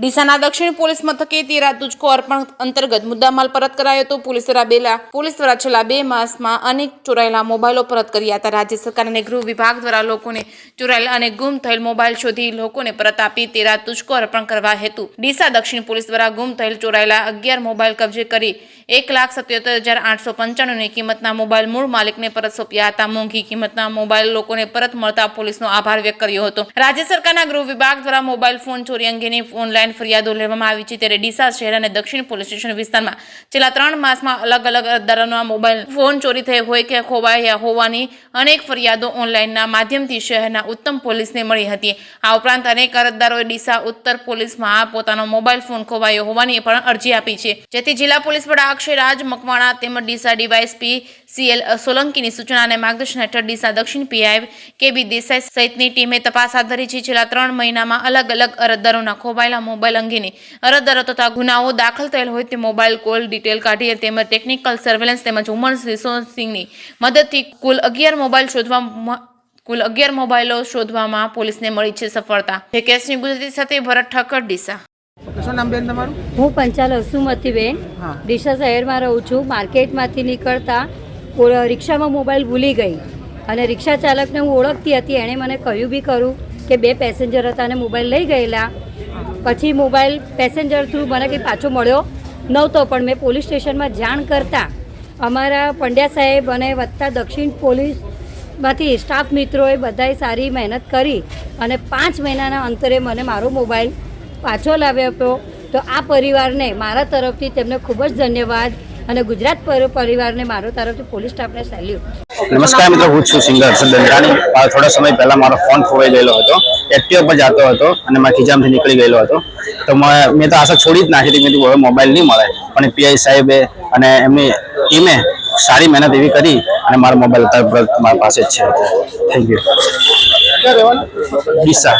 ડીસાના દક્ષિણ પોલીસ મથકે તેરા તુજકો અર્પણ અંતર્ગત મુદ્દામાલ પરત કરાયો હતો। પોલીસ દ્વારા છેલ્લા 2 માસમાં અનેક ચોરાયેલા મોબાઈલો પરત કર્યા હતા। રાજ્ય સરકાર અને ગૃહ વિભાગ દ્વારા લોકોને ચોરાયેલા અને ગુમ થયેલ મોબાઈલ શોધી લોકોને પરત આપી તેરા તુજકો અર્પણ કરવા હેતુ ડીસા દક્ષિણ પોલીસ દ્વારા ગુમ થયેલ ચોરાયેલા 11 મોબાઈલ કબજે કરી 1,77,895 ની કિંમતના મોબાઈલ મૂળ માલિકને પરત સોંપ્યા હતા। મોંઘી કિંમતના મોબાઈલ લોકોને પરત મળતા પોલીસનો આભાર વ્યક્ત કર્યો હતો। રાજ્ય સરકારના ગૃહ વિભાગ દ્વારા મોબાઈલ ફોન ચોરી અંગેની ઓનલાઈન ફરિયાદો લેવામાં આવી છે, ત્યારે ડીસા શહેર અને દક્ષિણ પોલીસ સ્ટેશન વિસ્તારમાં છેલ્લા 3 માસમાં અલગ અલગ અરજદારોના મોબાઈલ ફોન ચોરી થયા હોય કે ખોવાયા હોવાની અનેક ફરિયાદો ઓનલાઈનના માધ્યમથી શહેરના ઉત્તમ પોલીસને મળી હતી। આ ઉપરાંત અનેક અરજદારોએ ડીસા ઉત્તર પોલીસમાં પોતાનો મોબાઈલ ફોન ખોવાયો હોવાની પણ અરજી આપી છે, જેથી જિલ્લા પોલીસ વડા અક્ષય રાજ મકવાણા તેમજ ડીસા ડીવાયએસપી CL સોલંકીની સૂચના અને માર્ગદર્શન હેઠળ ડીસા દક્ષિણ PI KB દેસાઈ સહિતની ટીમે તપાસ હાથ ધરી છે। છેલ્લા 3 મહિનામાં અલગ અલગ અરજદારોના ખોવાયેલા મોબાઈલ અંગેની અરજદારો તથા ગુનાઓ દાખલ થયેલ હોય તે મોબાઈલ કોલ ડિટેલ કાઢી તેમજ ટેકનિકલ સર્વેલન્સ તેમજ હ્યુમન રિસોર્સિંગની મદદથી કુલ 11 મોબાઈલો શોધવામાં પોલીસને મળી છે સફળતા। કેસની ગુજરાતી સાથે ભરત ઠક્કર, ડીસા। શું નામ બેન તમારું? હું પંચાલ હસુમતીબેન ડીસા શહેરમાં રહું છું। માર્કેટમાંથી નીકળતા રિક્ષામાં મોબાઈલ ભૂલી ગઈ અને રિક્ષા ચાલકને હું ઓળખતી હતી। એણે મને કહ્યું બી ખરું કે 2 પેસેન્જર હતા અને મોબાઈલ લઈ ગયેલા। પછી મોબાઈલ પેસેન્જર થ્રુ મને કંઈ પાછો મળ્યો નહોતો, પણ મેં પોલીસ સ્ટેશનમાં જાણ કરતાં અમારા પંડ્યા સાહેબ અને વત્તા દક્ષિણ પોલીસમાંથી સ્ટાફ મિત્રોએ બધાએ સારી મહેનત કરી અને 5 મહિનાના અંતરે મને મારો મોબાઈલ પાછો લાવ્યો હતો। તો આ પરિવારને મારા તરફથી તેમને ખૂબ જ ધન્યવાદ અને ગુજરાત પરિવારને મારો તરફથી પોલીસ સ્ટાફને સેલ્યુટ। નમસ્કાર મિત્રો, હું છું સિંગર હર્ષદ દંડાની। થોડા સમય પહેલા મારો ફોન ખોવાઈ ગયેલો હતો, એક્ટિવા પર જતો હતો અને મારા ખિજામાંથી નીકળી ગયેલો હતો। તો મેં તો આશા છોડી જ નાખી હતી, મેં હવે મોબાઈલ નહીં મળે, પણ PI સાહેબે અને એમની ટીમે સારી મહેનત એવી કરી અને મારો મોબાઈલ અત્યારે મારા પાસે જ છે। Thank you. ડીસા।